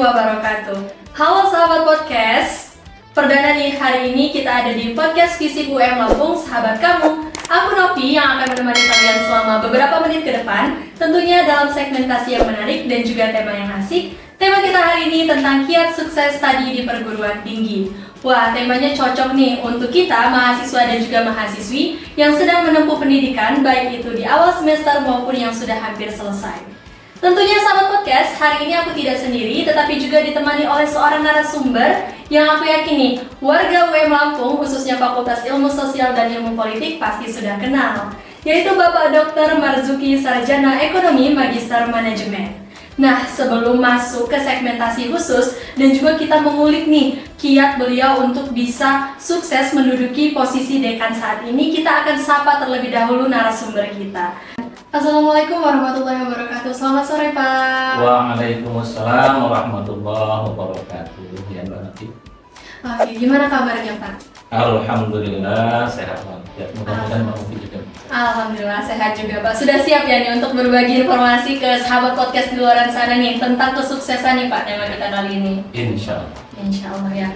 wabarakatuh. Halo sahabat podcast, perdana nih hari ini kita ada di podcast Fisip UM Lampung, sahabat kamu. Aku Novi yang akan menemani kalian selama beberapa menit ke depan, tentunya dalam segmentasi yang menarik dan juga tema yang asik. Tema kita hari ini tentang kiat sukses tadi di perguruan tinggi. Wah, temanya cocok nih untuk kita mahasiswa dan juga mahasiswi yang sedang menempuh pendidikan, baik itu di awal semester maupun yang sudah hampir selesai. Tentunya sahabat podcast, hari ini aku tidak sendiri, tetapi juga ditemani oleh seorang narasumber yang aku yakini warga UM Lampung, khususnya Fakultas Ilmu Sosial dan Ilmu Politik pasti sudah kenal, yaitu Bapak Dr. Marzuki, Sarjana Ekonomi Magister Manajemen. Nah, sebelum masuk ke segmentasi khusus dan juga kita mengulik nih kiat beliau untuk bisa sukses menduduki posisi dekan saat ini, kita akan sapa terlebih dahulu narasumber kita. Assalamualaikum warahmatullahi wabarakatuh. Selamat sore, Pak. Waalaikumsalam warahmatullahi wabarakatuh. Ya, Mbak Nati. Oke, gimana kabarnya, Pak? Alhamdulillah sehat walafiat. Mudah-mudahan Mbak Nati juga. Alhamdulillah sehat juga, Pak. Sudah siap ya nih untuk berbagi informasi ke sahabat podcast di luar sana nih tentang kesuksesan nih, Pak, tema kita kali ini. Insya Allah. Insya Allah ya.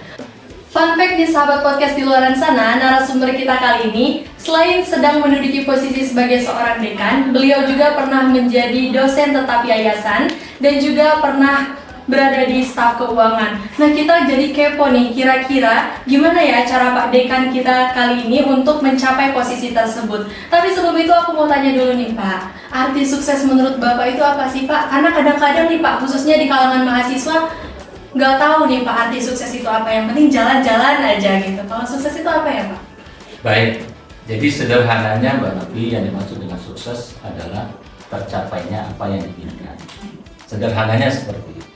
Fun fact nih sahabat podcast di luar sana, narasumber kita kali ini selain sedang menduduki posisi sebagai seorang dekan, beliau juga pernah menjadi dosen tetap yayasan dan juga pernah berada di staf keuangan. Nah, kita jadi kepo nih, kira-kira gimana ya cara Pak Dekan kita kali ini untuk mencapai posisi tersebut. Tapi sebelum itu aku mau tanya dulu nih Pak, arti sukses menurut Bapak itu apa sih Pak? Karena kadang-kadang nih Pak, khususnya di kalangan mahasiswa, nggak tahu nih Pak arti sukses itu apa. Yang penting jalan-jalan aja gitu. Kalau sukses itu apa ya Pak? Baik, jadi sederhananya Mbak Nati, yang dimaksud dengan sukses adalah tercapainya apa yang diinginkan. Sederhananya seperti itu.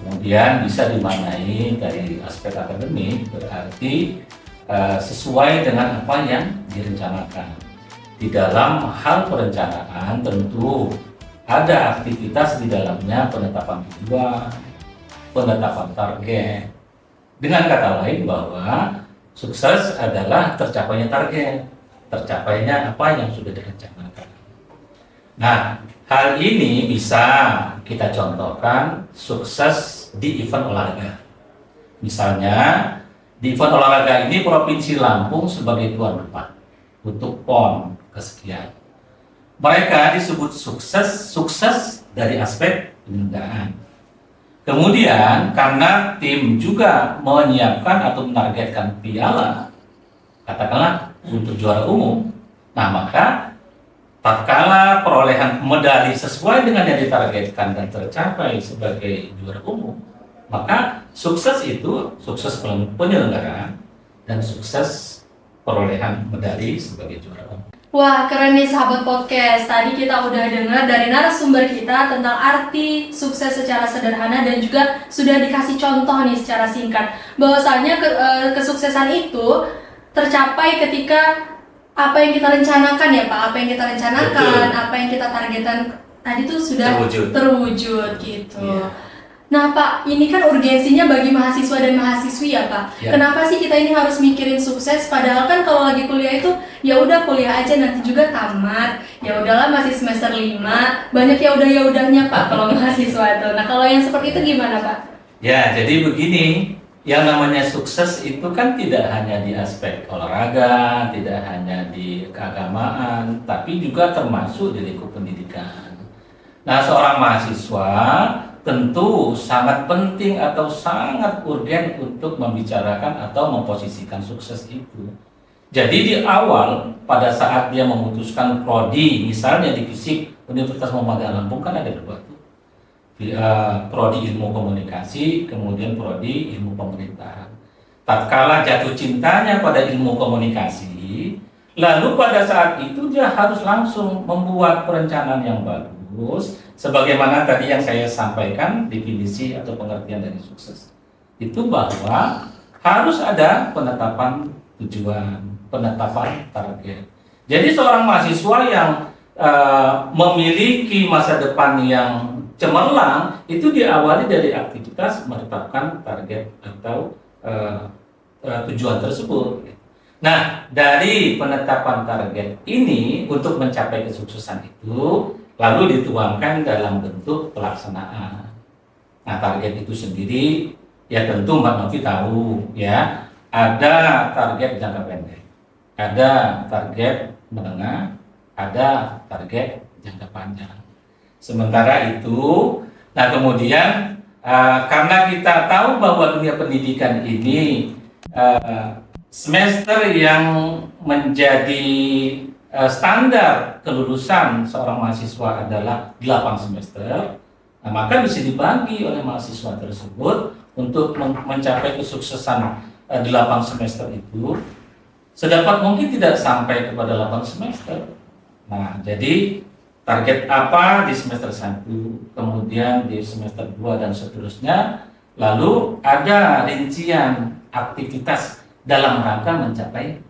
Kemudian bisa dimaknai dari aspek akademik, berarti sesuai dengan apa yang direncanakan. Di dalam hal perencanaan tentu ada aktivitas di dalamnya, penetapan tujuan, penetapan target. Dengan kata lain bahwa sukses adalah tercapainya target, tercapainya apa yang sudah direncanakan. Nah, hal ini bisa kita contohkan sukses di event olahraga. Misalnya, di event olahraga ini Provinsi Lampung sebagai tuan rumah untuk PON kesekian. Mereka disebut sukses dari aspek penyelenggaraan. Kemudian karena tim juga menyiapkan atau menargetkan piala, katakanlah untuk juara umum, nah maka tatkala perolehan medali sesuai dengan yang ditargetkan dan tercapai sebagai juara umum, maka sukses itu sukses penyelenggaraan dan sukses perolehan medali sebagai juara umum. Wah, keren nih sahabat podcast. Tadi kita udah dengar dari narasumber kita tentang arti sukses secara sederhana dan juga sudah dikasih contoh nih secara singkat. Bahwasanya kesuksesan itu tercapai ketika apa yang kita rencanakan ya Pak, apa yang kita rencanakan, betul, apa yang kita targetkan tadi tuh sudah terwujud gitu. Yeah. Nah Pak, ini kan urgensinya bagi mahasiswa dan mahasiswi ya Pak. Yeah. Kenapa sih kita ini harus mikirin sukses? Padahal kan kalau lagi kuliah itu ya udah kuliah aja nanti juga tamat. Ya udahlah masih semester 5, banyak ya udahnya Pak kalau mahasiswa itu. Nah kalau yang seperti itu gimana Pak? Ya jadi begini. Yang namanya sukses itu kan tidak hanya di aspek olahraga, tidak hanya di keagamaan, tapi juga termasuk di lingkup pendidikan. Nah, seorang mahasiswa tentu sangat penting atau sangat urgen untuk membicarakan atau memposisikan sukses itu. Jadi di awal, pada saat dia memutuskan prodi, misalnya di Fisip Universitas Muhammadiyah Lampung kan ada dua. Prodi ilmu komunikasi, kemudian prodi ilmu pemerintahan. Tatkala jatuh cintanya pada ilmu komunikasi, lalu pada saat itu dia harus langsung membuat perencanaan yang bagus, sebagaimana tadi yang saya sampaikan definisi atau pengertian dari sukses. Itu bahwa harus ada penetapan tujuan, penetapan target. Jadi seorang mahasiswa yang memiliki masa depan yang cemerlang itu diawali dari aktivitas menetapkan target atau tujuan tersebut. Nah, dari penetapan target ini untuk mencapai kesuksesan itu lalu dituangkan dalam bentuk pelaksanaan. Nah, target itu sendiri ya tentu Mbak Novi tahu ya, ada target jangka pendek, ada target menengah, ada target jangka panjang. Sementara itu, nah kemudian karena kita tahu bahwa dunia pendidikan ini semester yang menjadi standar kelulusan seorang mahasiswa adalah 8 semester, nah, maka bisa dibagi oleh mahasiswa tersebut untuk mencapai kesuksesan 8 semester itu sedapat mungkin tidak sampai kepada 8 semester. Nah, jadi target apa di semester 1, kemudian di semester 2 dan seterusnya, lalu ada rincian aktivitas dalam rangka mencapai.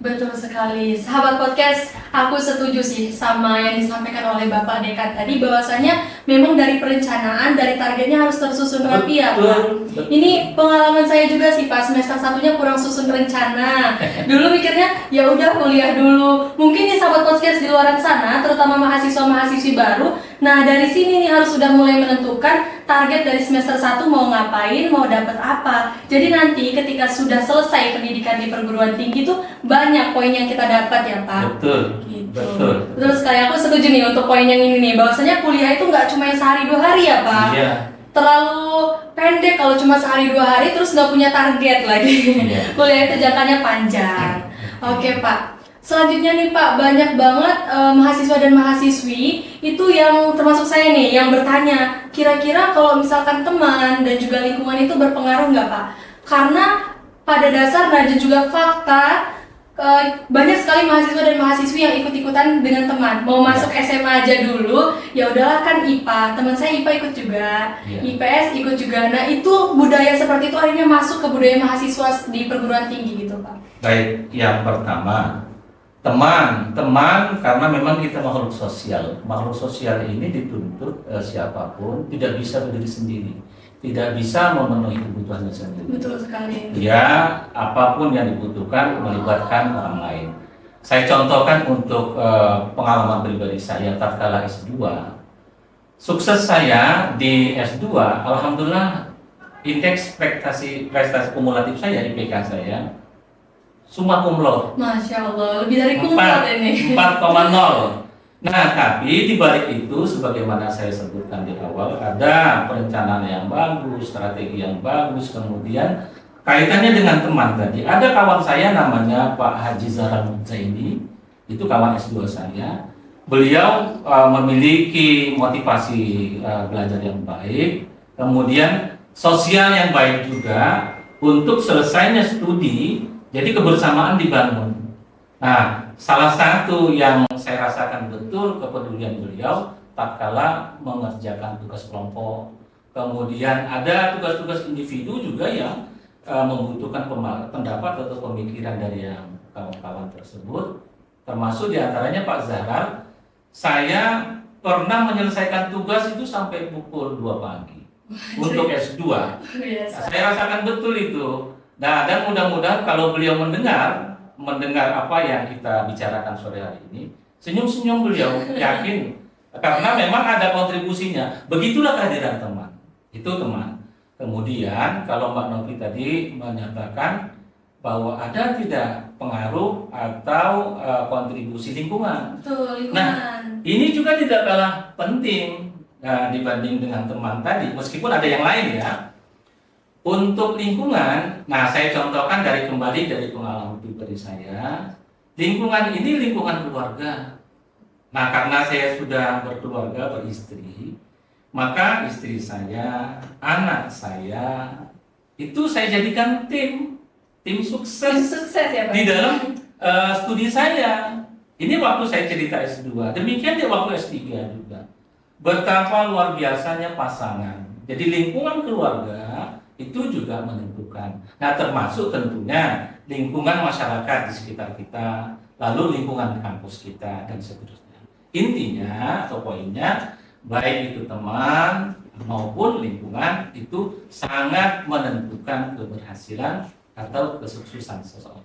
Betul sekali, sahabat podcast, aku setuju sih sama yang disampaikan oleh Bapak Dekan tadi, bahwasanya memang dari perencanaan, dari targetnya harus tersusun rapi ya Pak. Ini pengalaman saya juga sih Pak, semester satunya kurang susun rencana. Dulu mikirnya ya udah kuliah dulu. Mungkin nih sahabat podcast di luar sana, terutama mahasiswa-mahasiswi baru, nah dari sini nih harus sudah mulai menentukan target dari semester 1 mau ngapain, mau dapat apa. Jadi nanti ketika sudah selesai pendidikan di perguruan tinggi tuh banyak poin yang kita dapat ya Pak. Betul. Gitu. Betul. Terus kayak aku setuju nih untuk poin yang ini nih, bahwasanya kuliah itu nggak cuma sehari 2 hari ya Pak. Iya. Terlalu pendek kalau cuma sehari 2 hari terus nggak punya target lagi. Iya. Kuliah itu jangkanya panjang. Oke Pak. Selanjutnya nih Pak, banyak banget mahasiswa dan mahasiswi itu yang termasuk saya nih yang bertanya, kira-kira kalau misalkan teman dan juga lingkungan itu berpengaruh nggak Pak? Karena pada dasar dan juga fakta banyak sekali mahasiswa dan mahasiswi yang ikut-ikutan dengan teman. Mau masuk SMA aja dulu, ya udahlah kan IPA. Teman saya IPA ikut juga, IPS ikut juga. Nah itu budaya seperti itu akhirnya masuk ke budaya mahasiswa di perguruan tinggi gitu Pak. Baik, yang pertama teman karena memang kita makhluk sosial. Makhluk sosial ini dituntut siapapun tidak bisa berdiri sendiri, tidak bisa memenuhi kebutuhannya sendiri. Betul sekali. Ya, apapun yang dibutuhkan melibatkan orang lain. Saya contohkan untuk pengalaman pribadi saya tatkala S2. Sukses saya di S2, alhamdulillah indeks prestasi kumulatif saya IPK saya summa cum laude. Masya Allah, lebih dari cum laude ini. 4,0. Nah, tapi di balik itu, sebagaimana saya sebutkan di awal, ada perencanaan yang bagus, strategi yang bagus, kemudian kaitannya dengan teman tadi. Ada kawan saya namanya Pak Haji Zahra Zaini, itu kawan S2 saya. Beliau memiliki motivasi belajar yang baik, kemudian sosial yang baik juga untuk selesainya studi. Jadi kebersamaan dibangun. Nah, salah satu yang saya rasakan betul kepedulian beliau tatkala mengerjakan tugas kelompok. Kemudian ada tugas-tugas individu juga yang membutuhkan pendapat atau pemikiran dari yang kawan-kawan tersebut. Termasuk diantaranya Pak Zahrar, saya pernah menyelesaikan tugas itu sampai pukul 2 pagi untuk S2. Nah, saya rasakan betul itu. Nah, dan mudah-mudahan kalau beliau mendengar apa yang kita bicarakan sore hari ini, senyum-senyum beliau, yakin, karena memang ada kontribusinya. Begitulah kehadiran teman. Itu teman. Kemudian kalau Mbak Novi tadi menyatakan bahwa ada tidak pengaruh atau kontribusi lingkungan. Betul, lingkungan. Nah, ini juga tidak kalah penting dibanding dengan teman tadi, meskipun ada yang lain ya. Untuk lingkungan, nah saya contohkan kembali dari pengalaman pribadi saya. Lingkungan ini lingkungan keluarga. Nah, karena saya sudah berkeluarga, beristri, maka istri saya, anak saya, itu saya jadikan tim sukses, ya Pak? di dalam studi saya. Ini waktu saya cerita S2, demikian di waktu S3 juga. Betapa luar biasanya pasangan. Jadi lingkungan keluarga itu juga menentukan. Nah, termasuk tentunya lingkungan masyarakat di sekitar kita, lalu lingkungan kampus kita dan seterusnya. Intinya atau poinnya, baik itu teman maupun lingkungan itu sangat menentukan keberhasilan atau kesuksesan seseorang.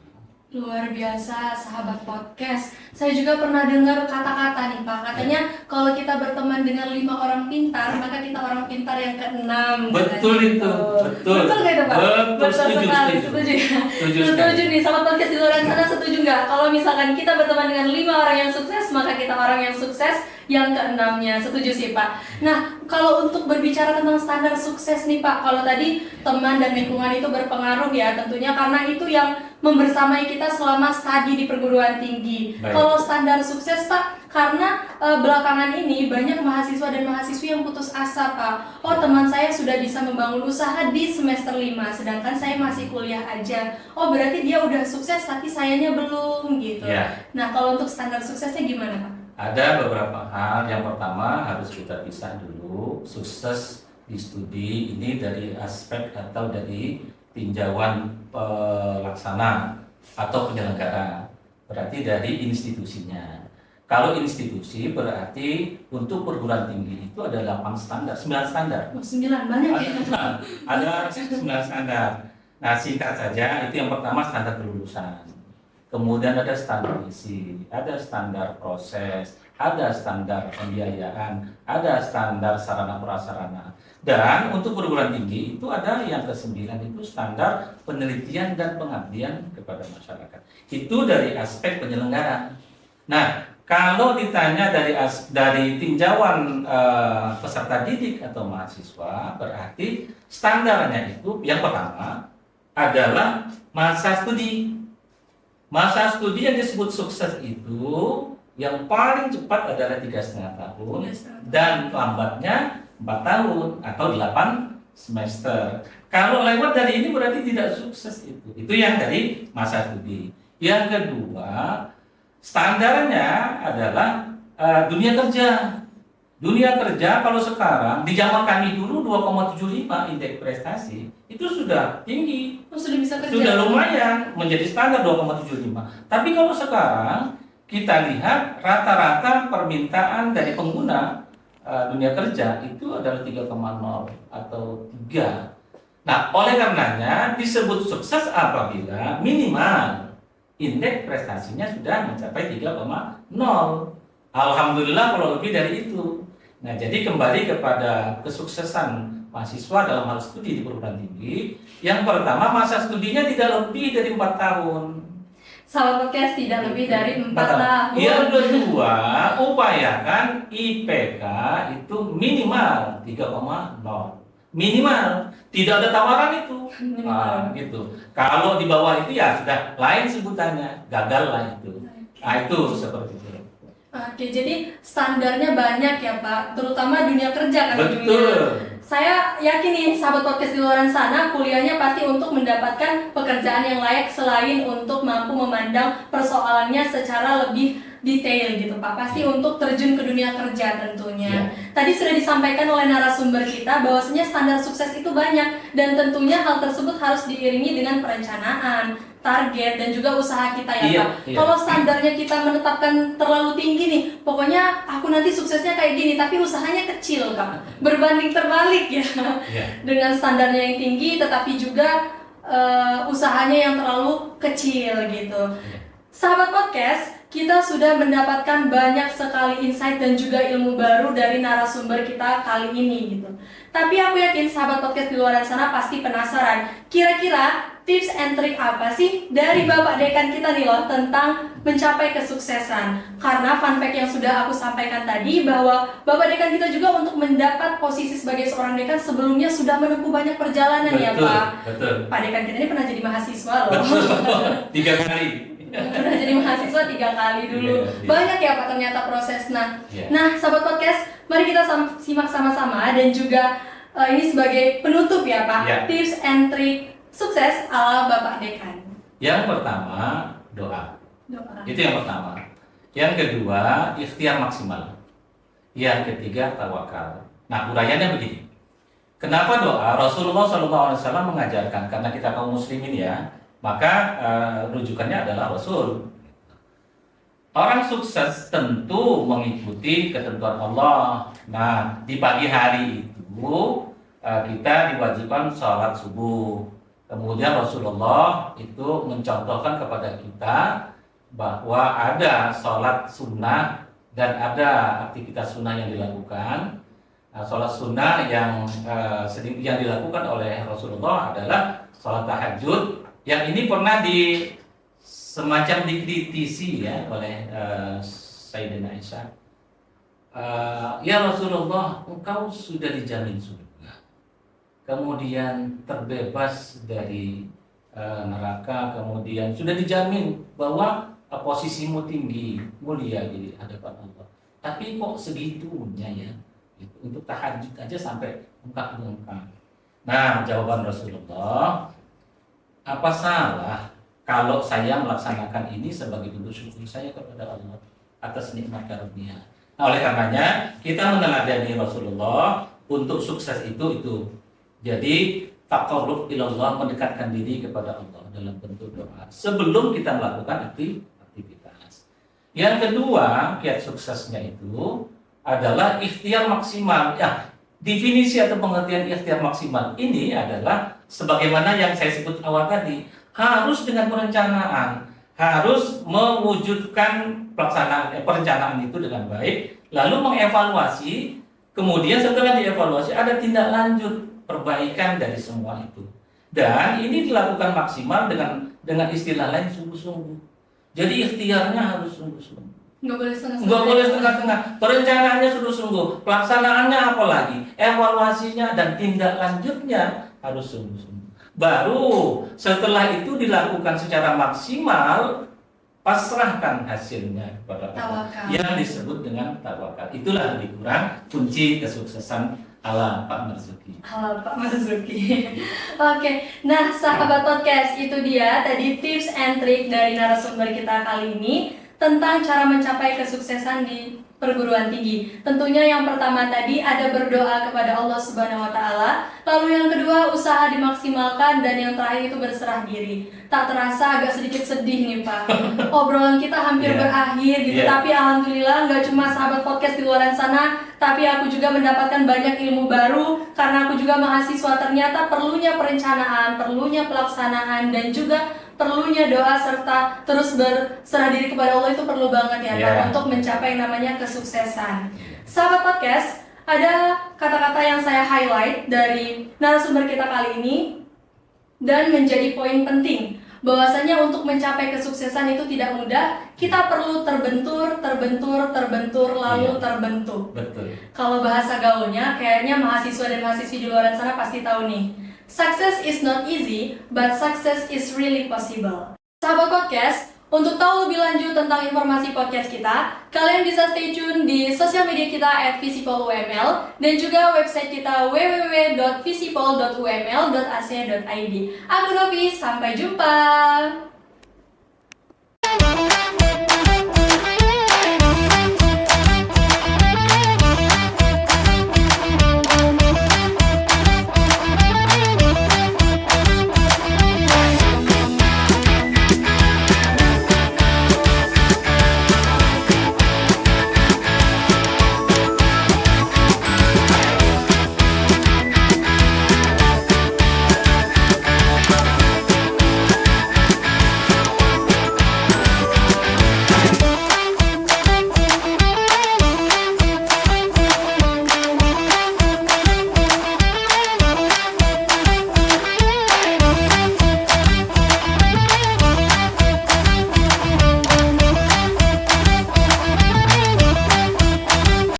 Luar biasa, sahabat podcast. Saya juga pernah dengar kata-kata nih Pak. Katanya kalau kita berteman dengan 5 orang pintar, maka kita orang pintar yang keenam. Betul itu, betul. Betul nggak itu Pak? Betul, setuju, sekali, setuju. setuju ya. Setuju Setuju sekali. nih, sahabat podcast di luar sana setuju nggak? Kalau misalkan kita berteman dengan 5 orang yang sukses, maka kita orang yang sukses yang keenamnya. Setuju sih Pak. Nah, kalau untuk berbicara tentang standar sukses nih Pak, kalau tadi teman dan lingkungan itu berpengaruh ya tentunya karena itu yang membersamai kita selama studi di perguruan tinggi. Baik. Kalau standar sukses Pak, karena belakangan ini banyak mahasiswa dan mahasiswi yang putus asa Pak. Oh teman saya sudah bisa membangun usaha di semester 5, sedangkan saya masih kuliah aja. Oh berarti dia udah sukses tapi sayanya belum gitu. Ya. Nah kalau untuk standar suksesnya gimana Pak? Ada beberapa hal. Yang pertama harus kita pisah dulu. Sukses di studi ini dari aspek atau dari tinjauan pelaksana atau penyelenggara, berarti dari institusinya. Kalau institusi berarti untuk perguruan tinggi itu ada 8 standar, 9 standar. Oh, 9 banyak ya. Ada 9 standar. Nah singkat saja, itu yang pertama standar kelulusan. Kemudian ada standar isi, ada standar proses, ada standar pembiayaan, ada standar sarana prasarana. Dan untuk perguruan tinggi itu ada yang ke-9 itu standar penelitian dan pengabdian kepada masyarakat. Itu dari aspek penyelenggara. Nah, kalau ditanya dari tinjauan peserta didik atau mahasiswa, berarti standarnya itu yang pertama adalah masa studi. Masa studi yang disebut sukses itu yang paling cepat adalah 3,5 tahun dan lambatnya 4 tahun atau 8 semester. Kalau lewat dari ini berarti tidak sukses itu. Itu yang dari masa studi. Yang kedua, standarnya adalah dunia kerja. Dunia kerja kalau sekarang di zaman kami dulu 2,75 indeks prestasi itu sudah tinggi. Oh, sudah bisa kerja. Sudah lumayan menjadi standar 2,75. Tapi kalau sekarang kita lihat rata-rata permintaan dari pengguna dunia kerja itu adalah 3,0 atau 3. Nah, oleh karenanya disebut sukses apabila minimal indeks prestasinya sudah mencapai 3,0. Alhamdulillah kalau lebih dari itu. Nah, jadi kembali kepada kesuksesan mahasiswa dalam hal studi di perguruan tinggi. Yang pertama, masa studinya tidak lebih dari 4 tahun. Sahabat podcast tidak lebih dari 4 tahun. Yang kedua, upayakan IPK itu minimal 3,0. Minimal, tidak ada tawaran itu. Nah, gitu. Kalau di bawah itu ya sudah lain sebutannya, gagal lah itu. Nah, itu seperti itu. Oke, jadi standarnya banyak ya Pak, terutama dunia kerja kan. Betul. Saya yakin nih sahabat podcast di luar sana kuliahnya pasti untuk mendapatkan pekerjaan yang layak selain untuk mampu memandang persoalannya secara lebih detail gitu Pak. Pasti untuk terjun ke dunia kerja tentunya. Ya. Tadi sudah disampaikan oleh narasumber kita bahwasanya standar sukses itu banyak dan tentunya hal tersebut harus diiringi dengan perencanaan, target dan juga usaha kita ya Iya, Pak. iya. Kalau standarnya kita menetapkan terlalu tinggi nih, pokoknya aku nanti suksesnya kayak gini, tapi usahanya kecil Kak. Berbanding terbalik ya. Iya. Dengan standarnya yang tinggi, tetapi juga usahanya yang terlalu kecil gitu. Sahabat podcast, kita sudah mendapatkan banyak sekali insight dan juga ilmu baru dari narasumber kita kali ini gitu. Tapi aku yakin sahabat podcast di luar sana pasti penasaran. Kira-kira tips and trick apa sih dari Bapak Dekan kita nih loh tentang mencapai kesuksesan? Karena fun fact yang sudah aku sampaikan tadi bahwa Bapak Dekan kita juga untuk mendapat posisi sebagai seorang dekan sebelumnya sudah menempuh banyak perjalanan ya Pak. Betul. Pak Dekan kita ini pernah jadi mahasiswa loh. Betul. 3 kali. Pernah jadi mahasiswa 3 kali dulu. Iya. Banyak ya Pak ternyata prosesnya. Iya. Nah, sahabat podcast, mari kita simak sama-sama dan juga ini sebagai penutup ya Pak. Iya. Tips and trick sukses ala Bapak Dekan. Yang pertama, doa. Doa. Itu yang pertama. Yang kedua, ikhtiar maksimal. Yang ketiga, tawakal. Nah, uraiannya begini. Kenapa doa? Rasulullah SAW mengajarkan, karena kita kaum muslimin ya, maka rujukannya adalah Rasul. Orang sukses tentu mengikuti ketentuan Allah. Nah, di pagi hari itu kita diwajibkan sholat subuh. Kemudian Rasulullah itu mencontohkan kepada kita bahwa ada sholat sunnah dan ada aktivitas sunnah yang dilakukan. Sholat sunnah yang dilakukan oleh Rasulullah adalah sholat tahajud, yang ini pernah semacam dikritisi ya oleh Sayyidina Aisyah. Ya Rasulullah, engkau sudah dijamin surga, kemudian terbebas dari neraka, kemudian sudah dijamin bahwa posisimu tinggi, mulia di hadapan Allah. Tapi kok segitunya ya, gitu. Untuk tahajud aja sampai ungkap-ungkap. Nah, jawaban Rasulullah, apa salah kalau saya melaksanakan ini sebagai bentuk syukur saya kepada Allah atas nikmat karunia. Nah, oleh karenanya kita meneladani Rasulullah untuk sukses itu. Jadi taqarrub ilallah, mendekatkan diri kepada Allah dalam bentuk doa sebelum kita melakukan aktivitas. Yang kedua, kiat suksesnya itu adalah ikhtiar maksimal. Ya, definisi atau pengertian ikhtiar maksimal ini adalah sebagaimana yang saya sebut awal tadi, harus dengan perencanaan, harus mewujudkan perencanaan itu dengan baik, lalu mengevaluasi, kemudian setelah dievaluasi ada tindak lanjut perbaikan dari semua itu. Dan ini dilakukan maksimal dengan istilah lain sungguh-sungguh. Jadi ikhtiarnya harus sungguh-sungguh. Nggak boleh setengah-setengah. Nggak boleh setengah-setengah. Perencanaannya sungguh-sungguh. Pelaksanaannya apalagi, evaluasinya dan tindak lanjutnya harus sungguh-sungguh. Baru setelah itu dilakukan secara maksimal, pasrahkan hasilnya kepada Allah. Tawakal. Yang disebut dengan tawakal. Itulah lebih kurang kunci kesuksesan ala Pak Marzuki. Halo Pak Marzuki. Oke, nah sahabat podcast, itu dia tadi tips and trick dari narasumber kita kali ini tentang cara mencapai kesuksesan di perguruan tinggi. Tentunya yang pertama tadi ada berdoa kepada Allah Subhanahu wa taala, lalu yang kedua usaha dimaksimalkan, dan yang terakhir itu berserah diri. Tak terasa agak sedikit sedih nih Pak. Obrolan kita hampir berakhir gitu, tapi alhamdulillah nggak cuma sahabat podcast di luar sana, tapi aku juga mendapatkan banyak ilmu baru karena aku juga mahasiswa. Ternyata perlunya perencanaan, perlunya pelaksanaan, dan juga perlunya doa serta terus berserah diri kepada Allah itu perlu banget ya Pak, untuk mencapai yang namanya kesuksesan. Sahabat podcast, ada kata-kata yang saya highlight dari narasumber kita kali ini dan menjadi poin penting bahwasanya untuk mencapai kesuksesan itu tidak mudah. Kita perlu terbentur, lalu terbentuk. Betul. Kalau bahasa gaulnya, kayaknya mahasiswa dan mahasiswi di luar sana pasti tahu nih. Success is not easy, but success is really possible. Sahabat podcast, untuk tahu lebih lanjut tentang informasi podcast kita, kalian bisa stay tune di sosial media kita @visipoluml dan juga website kita www.visipol.uml.ac.id. Aku Novi, sampai jumpa.